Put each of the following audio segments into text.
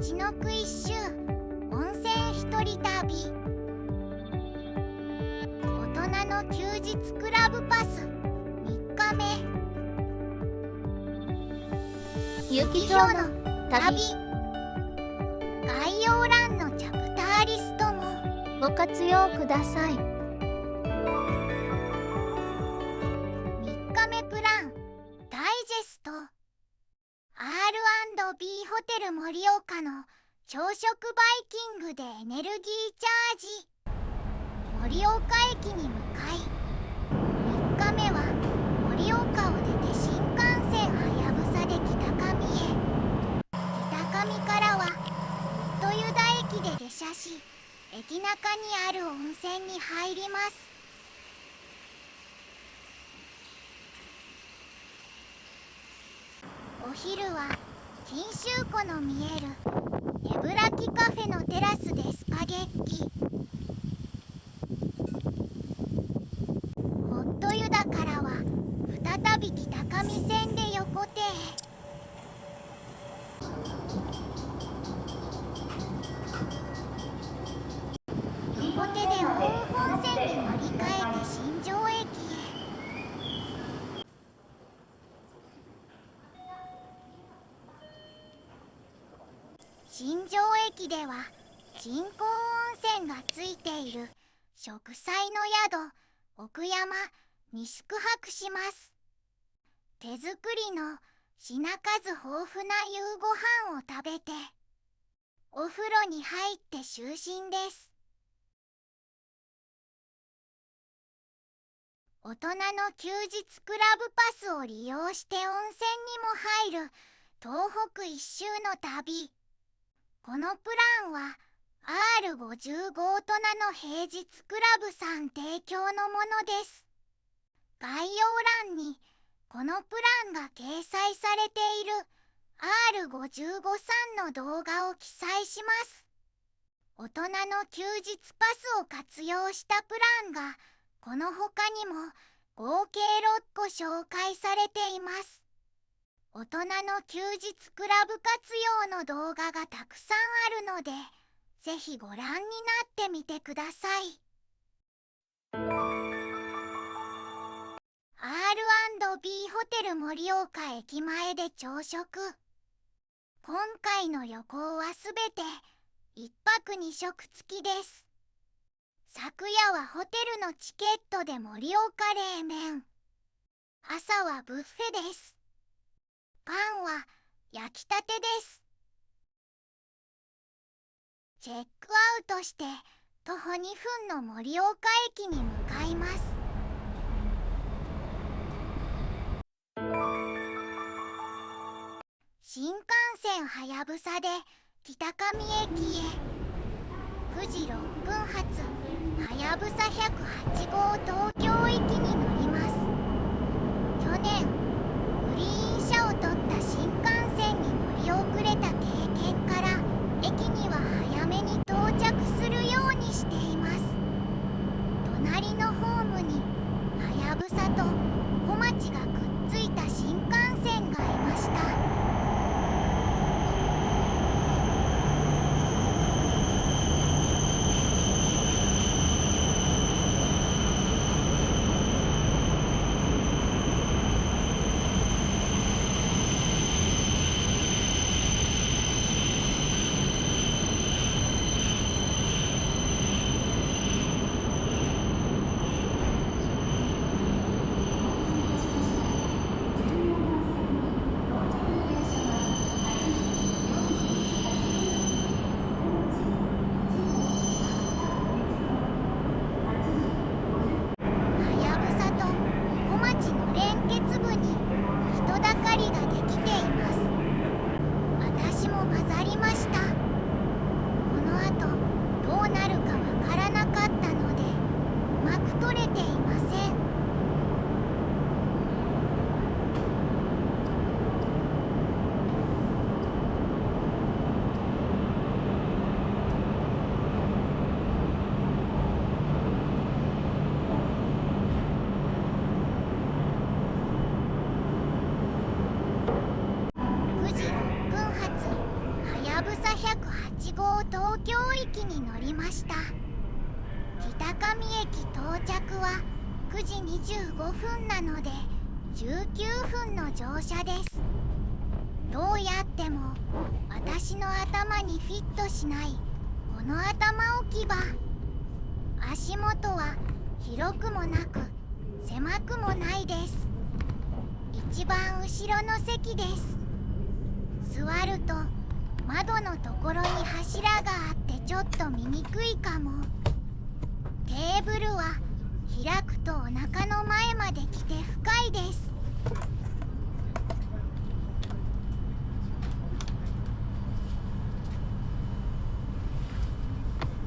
ちのく一周温泉一人旅。大人の休日クラブパス3日目。ゆきひょうの旅。概要欄のチャプターリストもご活用ください。3日目プランダイジェスト。 R&B ホテル盛岡の朝食バイキングでエネルギーチャージ。盛岡駅に向かい、3日目は盛岡を出て新幹線はやぶさで北上へ。北上からは豊田駅で下車し、駅中にある温泉に入ります。お昼は錦秋湖の見えるネブラキカフェのテラスでスパゲッティ。ホットユダからは再び北上線で横手へ。横手で奥羽本線に乗り換えて新庄駅へ。新庄駅では人工温泉がついている植栽の宿奥山に宿泊します。手作りの品数豊富な夕ご飯を食べてお風呂に入って就寝です。大人の休日クラブパスを利用して温泉にも入る東北一周の旅。このプランは R55 大人の平日クラブさん提供のものです。概要欄にこのプランが掲載されている R55 さんの動画を記載します。大人の休日パスを活用したプランがこの他にも合計6個紹介されています。大人の休日クラブ活用の動画がたくさんあるので、ぜひご覧になってみてください。R&B ホテル盛岡駅前で朝食。今回の旅行はすべて1泊2食付きです。昨夜はホテルのチケットで盛岡冷麺。朝はブッフェです。パンは焼きたてです。チェックアウトして徒歩2分の盛岡駅に向かいます。新幹線はやぶさで北上駅へ。9時6分発はやぶさ108号東京行きに乗ります。去年グリーン車を取った新幹線に乗り遅れた経験から駅には早めに到着するようにしています。隣のホームにはやぶさと小町がくっついた新幹線がいました。行東京行きに乗りました。北上駅到着は9時25分なので19分の乗車です。どうやっても私の頭にフィットしないこの頭置き場。足元は広くもなく狭くもないです。一番後ろの席です。座ると窓のところに柱があってちょっと見にくいかも。テーブルは開くとお腹の前まで来て深いです。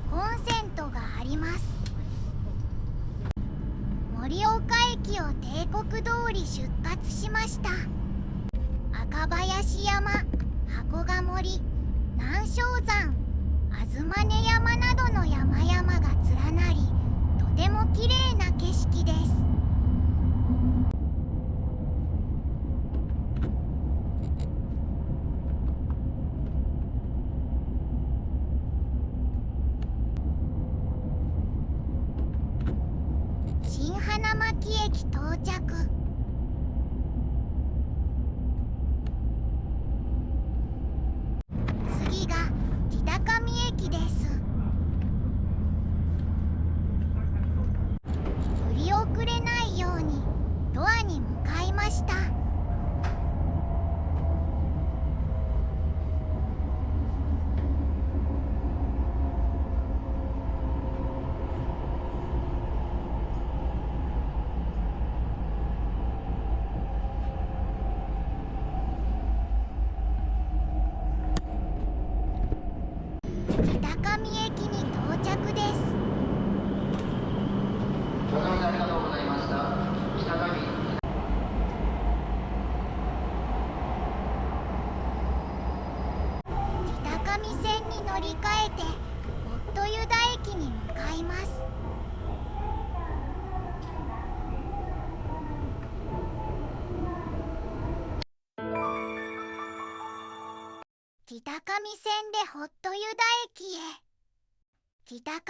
コンセントがあります。盛岡駅を帝国通り出発しました。赤林山、箱ヶ森、南昌山、東根山などの山々が連なり、とても綺麗な景色です。新花巻駅到着。次が北上駅です。振り遅れないようにドアに向かいました。北上駅に到着です。ご乗車ありがとうございました。北上。北上線に乗り換えて夫湯田駅に向かいます。北上線でホット湯田駅へ。北上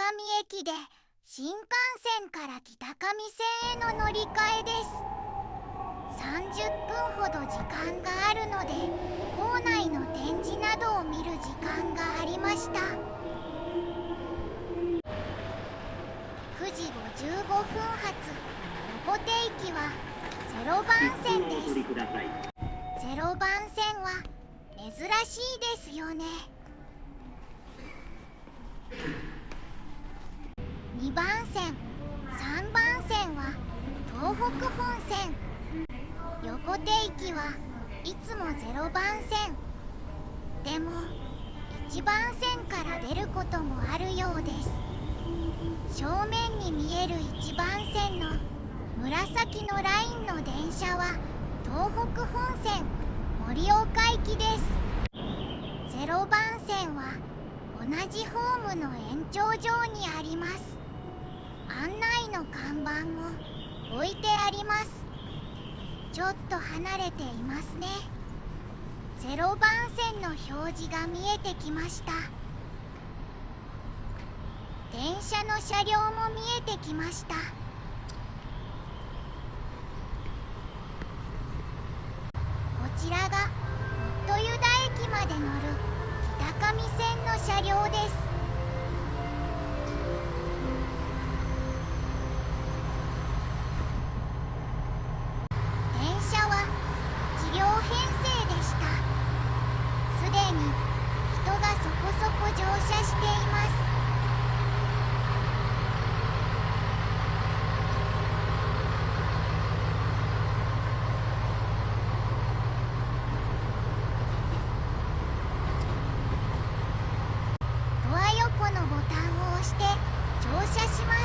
駅で新幹線から北上線への乗り換えです。30分ほど時間があるので構内の展示などを見る時間がありました。9時55分発横手行きは0番線です。0番線は珍しいですよね。2番線、3番線は東北本線。横手行きはいつも0番線。でも1番線から出ることもあるようです。正面に見える1番線の紫のラインの電車は東北本線盛岡行きです。0番線は同じホームの延長上にあります。案内の看板も置いてあります。ちょっと離れていますね。0番線の表示が見えてきました。電車の車両も見えてきました。こちらがホット湯田駅まで乗る北上線の車両です。電車は1両編成でした。すでに人がそこそこ乗車しています。ドア横のボタンを押して乗車します。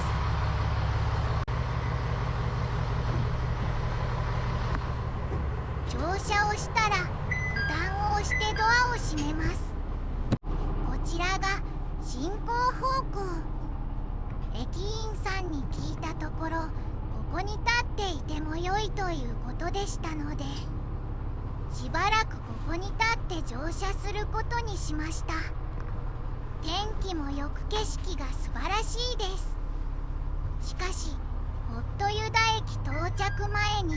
乗車をしたらボタンを押してドアを閉めます。こちらが進行方向。駅員さんに聞いたところ、ここに立っていても良いということでしたので、しばらくここに立って乗車することにしました。天気もよく景色が素晴らしいです。しかしホットユダ駅到着前に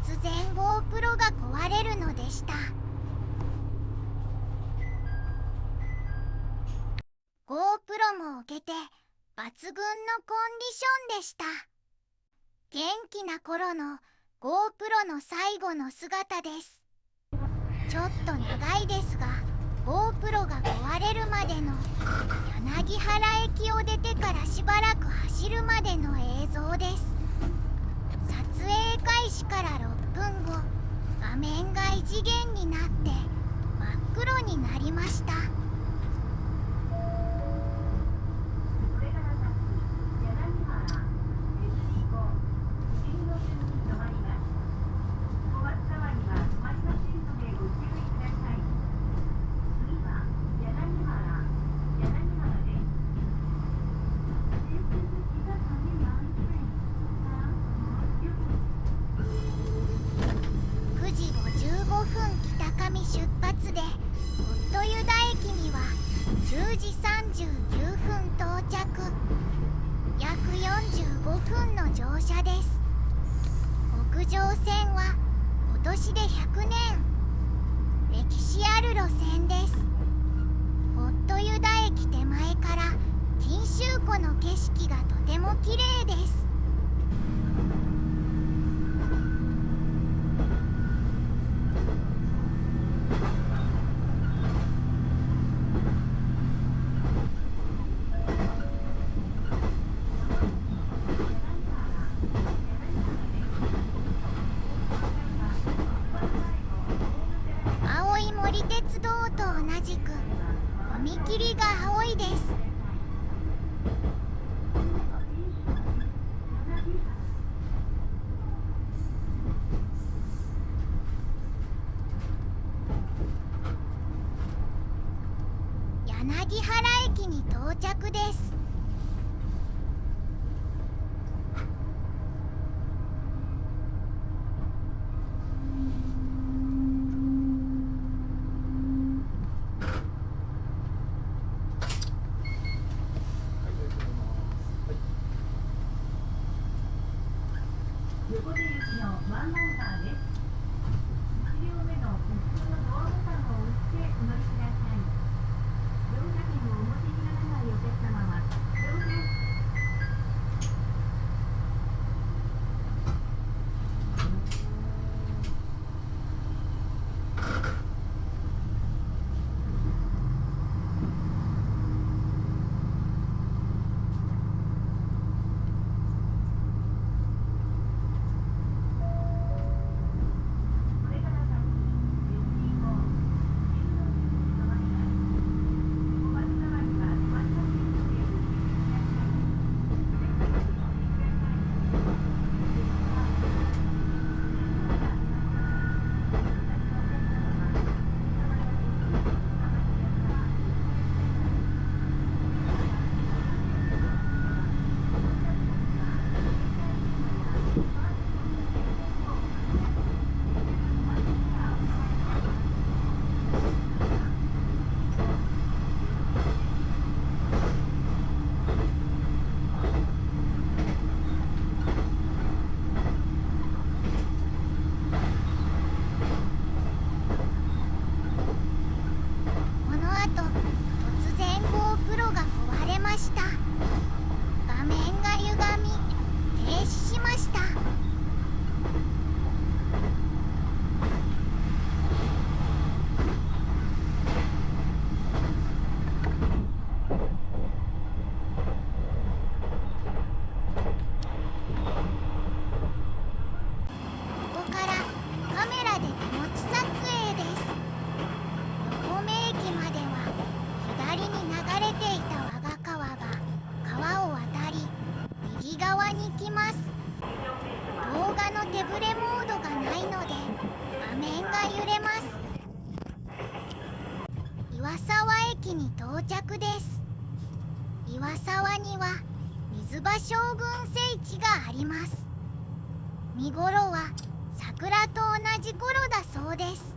突然 GoPro が壊れるのでした。 GoPro も置けて抜群のコンディションでした。元気な頃の GoPro の最後の姿です。ちょっと長いですが GoPro が壊れるまでの柳原駅を出てからしばらく走るまでの映像です。撮影開始から6分後、画面が異次元になって真っ黒になりました。9時55分北上出発でホットユダ駅には10時39分到着、約45分の乗車です。北上線は今年で100年、歴史ある路線です。ホットユダ駅手前から錦秋湖の景色がとても綺麗です。青い森鉄道と同じく踏切が青いです。柳原駅に到着です。横手行きのワンナンバーです。1両目の普通のドアボタンを押してお乗りください。乗車券をお持ちにならないお客様は乗車この後突然 GoPro が壊れました。画面が歪み停止しました。ここからカメラで手持ち撮影です。横目駅までは左に流れていた我が川が川を渡り右側に来ます。動画の手ぶれモードがないので画面が揺れます。岩沢駅に到着です。岩沢には水場将軍聖地があります。見頃は桜と同じ頃だそうです。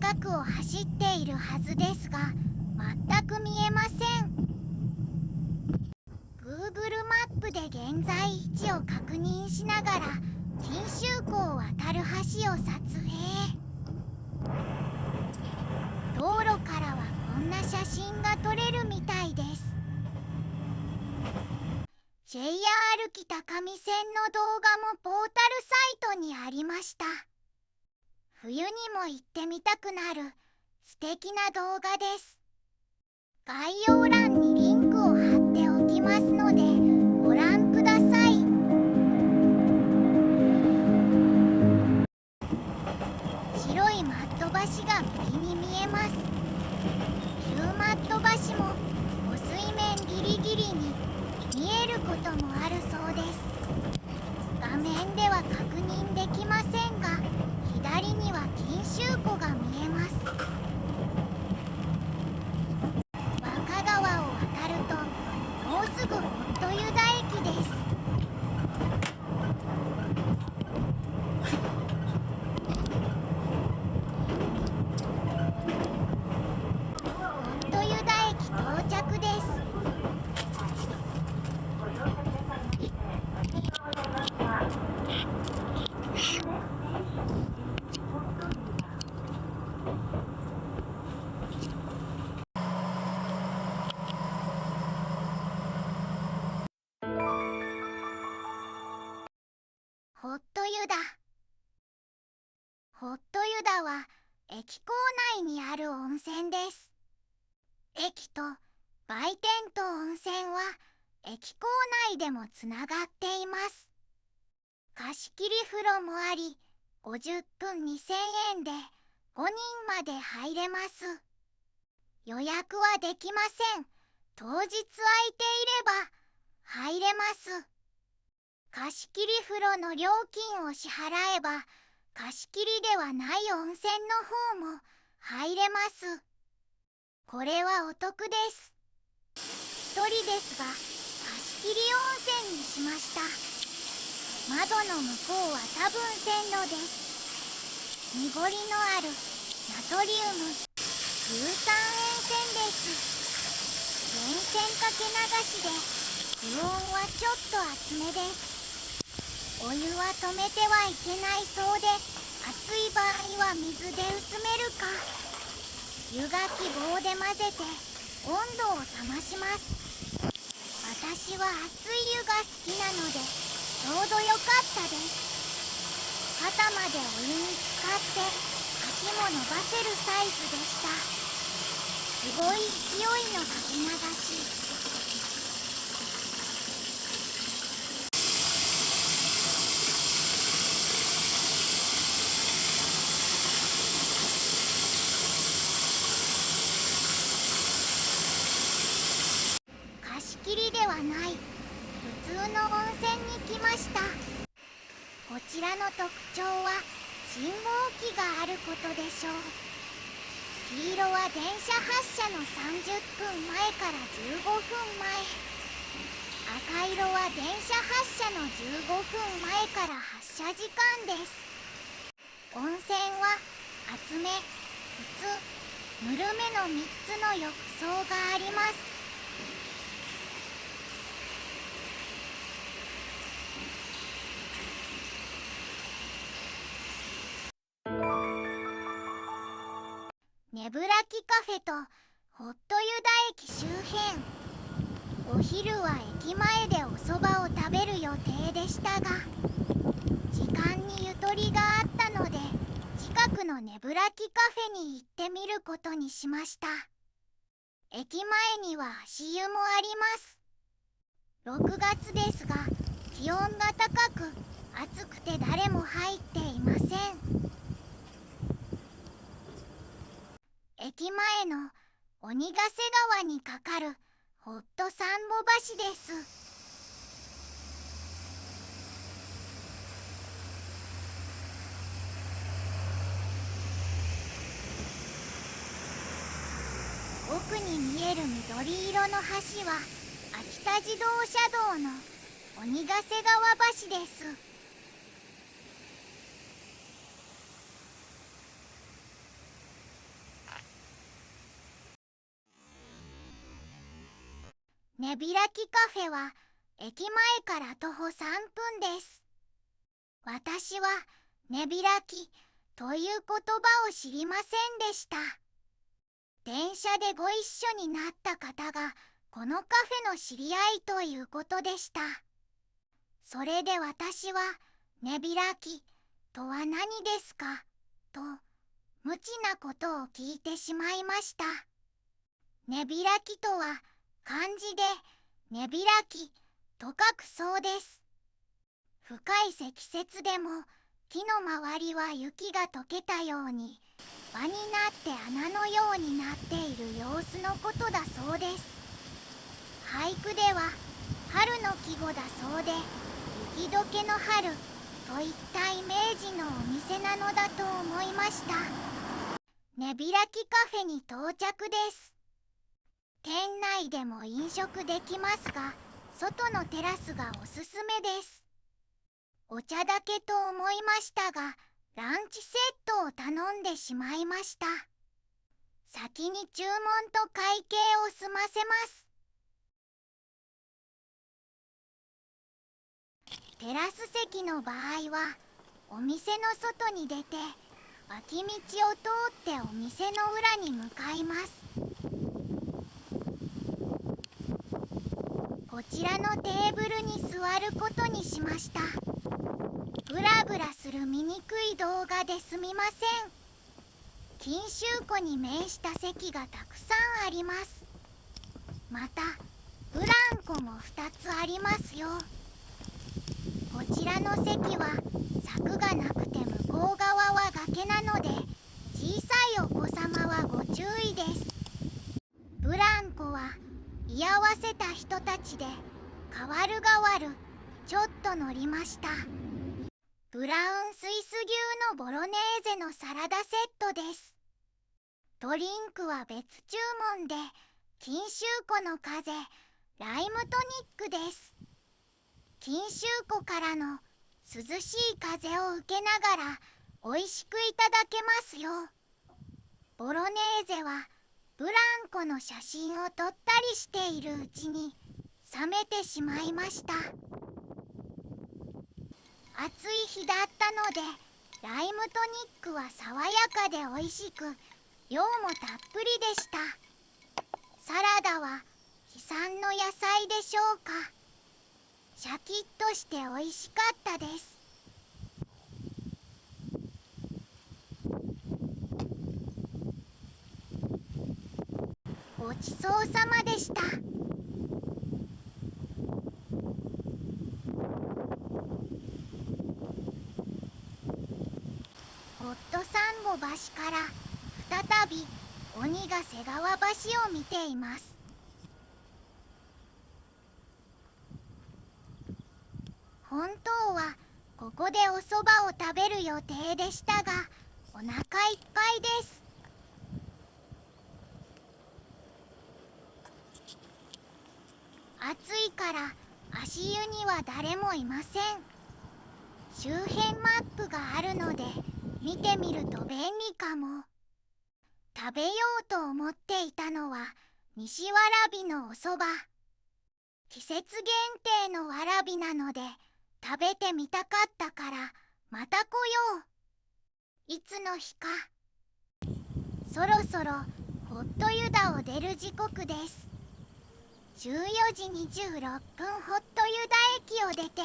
近くを走っているはずですが全く見えません。 Google マップで現在位置を確認しながら錦州湖を渡る橋を撮影。道路からはこんな写真が撮れるみたいです。 JR 北上線の動画もポータルサイトにありました。冬にも行ってみたくなる素敵な動画です。概要欄にリンクを貼っておきますのでご覧ください。白いマット橋が右に見えます。旧マット橋も湖水面ギリギリに見えることもあるそうです。画面では確認できませんが左には錦州湖が見えます。若川を渡るともうすぐホットユダ駅です。ホットユダ駅到着です。ホットユダ。ホットユダは駅構内にある温泉です。駅と売店と温泉は駅構内でもつながっています。貸し切り風呂もあり50分2000円で5人まで入れます。予約はできません。当日空いていれば入れます。貸し切り風呂の料金を支払えば貸し切りではない温泉の方も入れます。これはお得です。一人ですが貸し切り温泉にしました。窓の向こうは多分線路です。濁りのあるナトリウム硫酸塩泉です。源泉かけ流しで湯温はちょっと熱めです。お湯は止めてはいけないそうで熱い場合は水で薄めるか湯がき棒で混ぜて温度を冷まします。私は熱い湯が好きなのでちょうどよかったです。肩までお湯に浸かって足も伸ばせるサイズでした。すごい勢いのかけ流し。貸し切りではない普通の温泉に来ました。こちらの特徴は信号機があることでしょう。黄色は電車発車の30分前から15分前、赤色は電車発車の15分前から発車時間です。温泉は厚め、普通、ぬるめの3つの浴槽があります。ネブラキカフェとホットユダ駅周辺。お昼は駅前でお蕎麦を食べる予定でしたが時間にゆとりがあったので近くのネブラキカフェに行ってみることにしました。駅前には足湯もあります。6月ですが気温が高く暑くて誰も入っていません。駅前の鬼ヶ瀬川に架かるホットサンボ橋です。奥に見える緑色の橋は秋田自動車道の鬼ヶ瀬川橋です。ねびらきカフェは駅前から徒歩3分です。私はねびらきという言葉を知りませんでした。電車でご一緒になった方がこのカフェの知り合いということでした。それで私はねびらきとは何ですかと無知なことを聞いてしまいました。ねびらきとは漢字でねびらきと書くそうです。深い積雪でも木の周りは雪が溶けたように輪になって穴のようになっている様子のことだそうです。俳句では春の季語だそうで、雪解けの春といったイメージのお店なのだと思いました。ねびらきカフェに到着です。店内でも飲食できますが、外のテラスがおすすめです。お茶だけと思いましたが、ランチセットを頼んでしまいました。先に注文と会計を済ませます。テラス席の場合は、お店の外に出て、脇道を通ってお店の裏に向かいます。こちらのテーブルに座ることにしました。ブラブラする醜い動画ですみません。錦秋湖に面した席がたくさんあります。またブランコも2つありますよ。こちらの席は柵がなくて向こう側は崖なので、小さいお子様はご注意です。ブランコは居合わせた人たちで代わる代わるちょっと乗りました。ブラウンスイス牛のボロネーゼのサラダセットです。ドリンクは別注文で、錦秋湖の風ライムトニックです。錦秋湖からの涼しい風を受けながら美味しくいただけますよ。ボロネーゼはブランコの写真を撮ったりしているうちに冷めてしまいました。暑い日だったので、ライムトニックは爽やかで美味しく、量もたっぷりでした。サラダは地産の野菜でしょうか。シャキッとして美味しかったです。ごちそうさまでした。ホットサンゴ橋から再び鬼ヶ瀬川橋を見ています。本当はここでお蕎麦を食べる予定でしたが、お腹いっぱいです。暑いから足湯には誰もいません。周辺マップがあるので見てみると便利かも。食べようと思っていたのは西わらびのお蕎麦。季節限定のわらびなので食べてみたかったからまた来よう。いつの日か。そろそろホット湯田を出る時刻です。14時26分ホット湯田駅を出て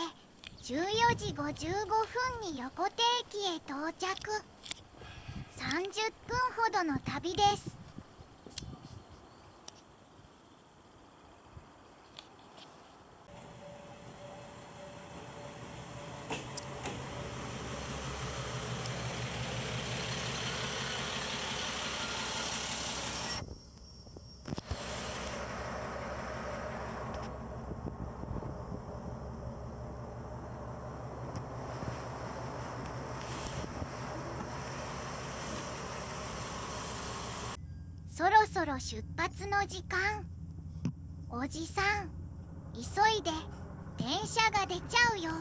14時55分に横手駅へ到着。30分ほどの旅です。そろそろ出発の時間。おじさん、急いで、電車が出ちゃうよ。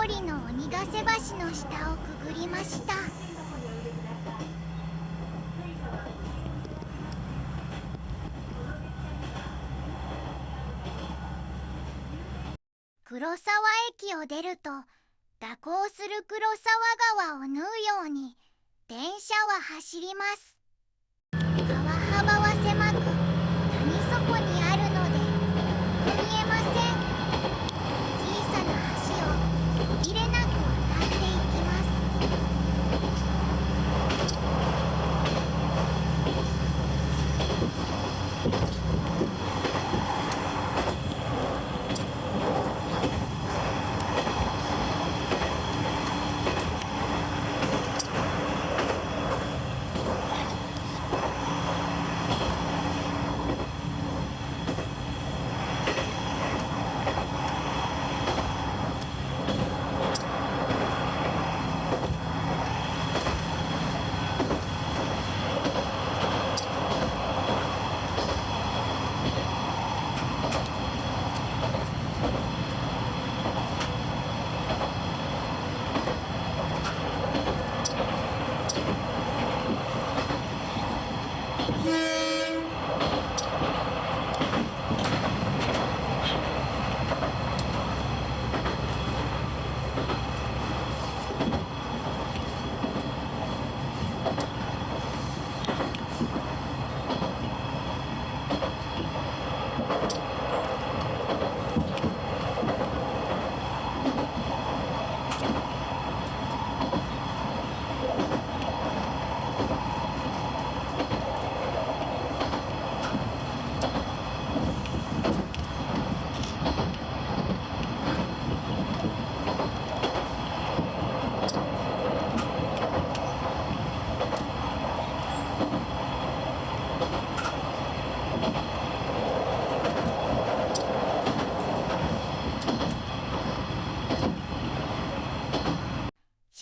りの鬼ヶ瀬橋の下をくぐりました。黒沢駅を出ると蛇行する黒沢川を縫うように電車は走ります。川幅は狭く谷底にあるのでよく見えません。小さな橋を途切れなく渡っていきます。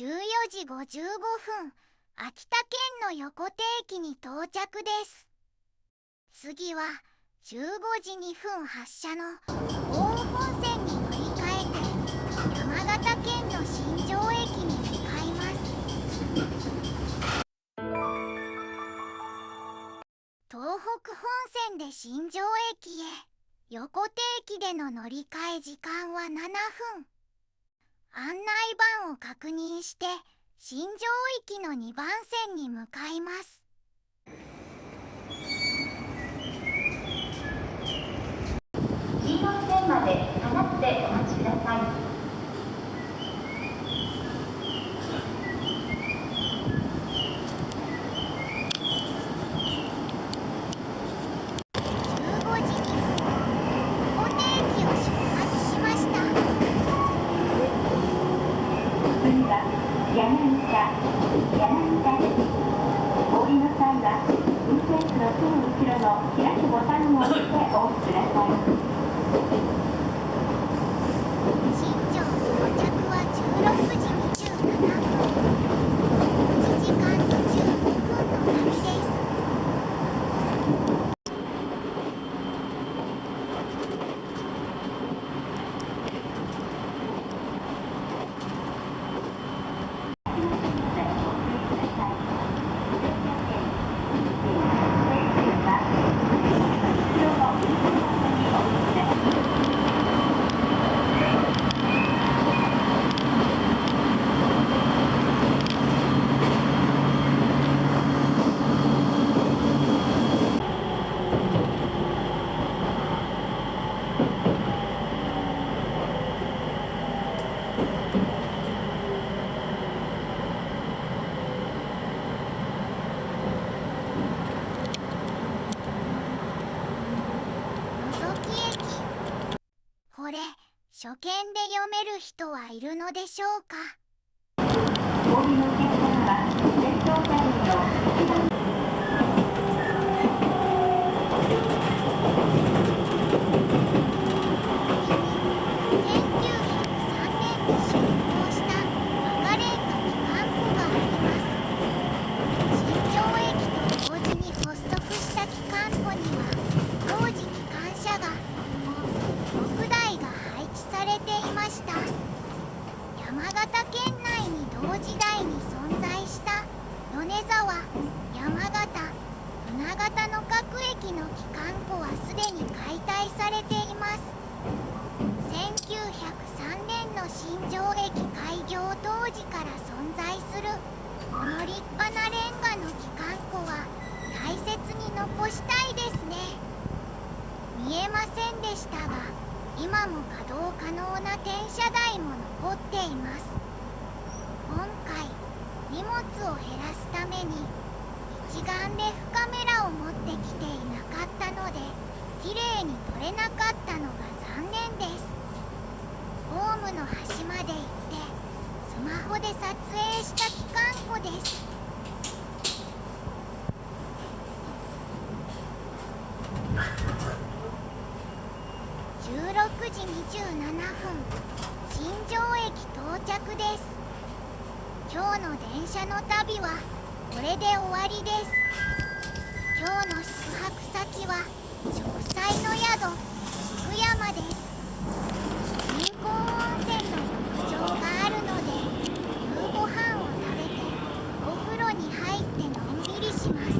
14時55分、秋田県の横手駅に到着です。次は15時2分発車の奥羽本線に乗り換えて山形県の新庄駅に向かいます。東北本線で新庄駅へ。横手駅での乗り換え時間は7分。案内板を確認して新庄駅の2番線に向かいます。黄色い線まで下がってお待ちください。これ、初見で読める人はいるのでしょうか。氷のお客様は先頭車両の1番山型の各駅の機関庫はすでに解体されています。1903年の新庄駅開業当時から存在するこの立派なレンガの機関庫は大切に残したいですね。見えませんでしたが、今も稼働可能な転車台も残っています。今回荷物を減らすために一眼レフカメラを持ってきていなかったので綺麗に撮れなかったのが残念です。ホームの端まで行ってスマホで撮影した機関庫です。16時27分、新庄駅到着です。今日の電車の旅はこれで終わりです。今日の宿泊先は植栽の宿福山です。人工温泉の浴場があるので夕ご飯を食べてお風呂に入ってのんびりします。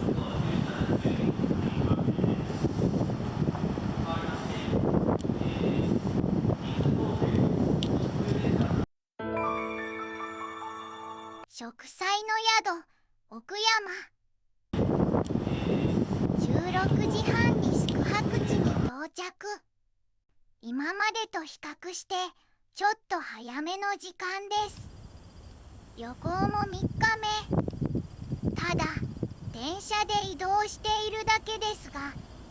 植栽の宿奥山、16時半に宿泊地に到着。今までと比較してちょっと早めの時間です。旅行も3日目。ただ電車で移動しているだけですが、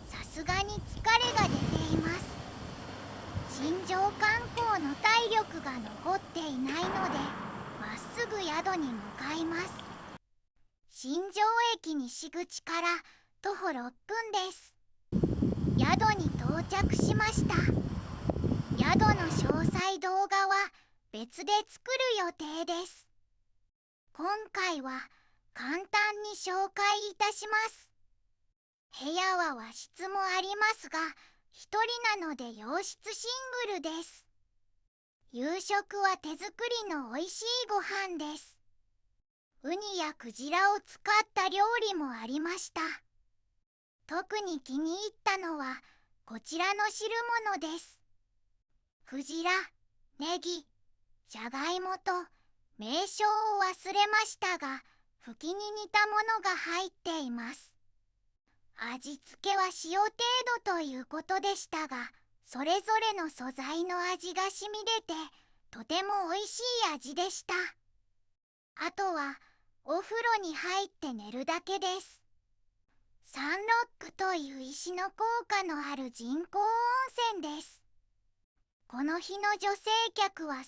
さすがに疲れが出ています。新庄観光の体力が残っていないのでまっすぐ宿に向かいます。新庄駅西口から徒歩6分です。宿に到着しました。宿の詳細動画は別で作る予定です。今回は簡単に紹介いたします。部屋は和室もありますが、一人なので洋室シングルです。夕食は手作りの美味しいご飯です。ウニやクジラを使った料理もありました。特に気に入ったのはこちらの汁物です。クジラ、ネギ、じゃがいもと名称を忘れましたが、ふきに似たものが入っています。味付けは塩程度ということでしたが、それぞれの素材の味が染み出てとても美味しい味でした。あとはお風呂に入って寝るだけです。サンロックという石の効果のある人工温泉です。この日の女性客は3人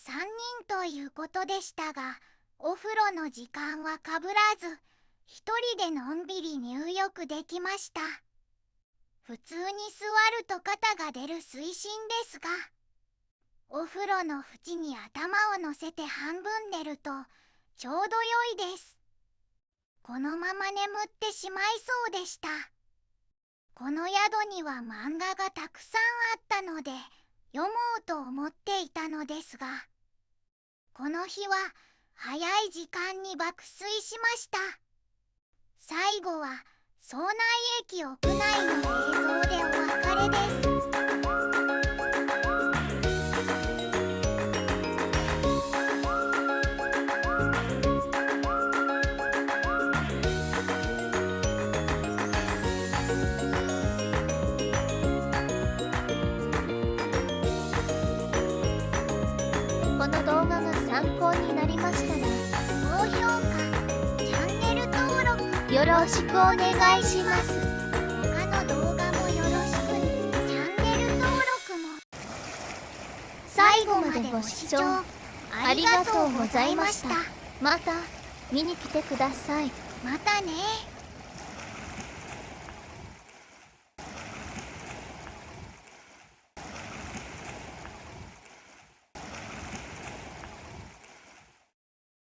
ということでしたが、お風呂の時間はかぶらず一人でのんびり入浴できました。普通に座ると肩が出る水深ですが、お風呂の縁に頭を乗せて半分寝るとちょうど良いです。このまま眠ってしまいそうでした。この宿には漫画がたくさんあったので読もうと思っていたのですが、この日は早い時間に爆睡しました。最後は庄内駅屋内の映像でお別れです。この動画が参考になりましたら高評価、チャンネル登録よろしくお願いします。他の動画もよろしく。チャンネル登録も。最後までご視聴ありがとうございました。また見に来てください。またね。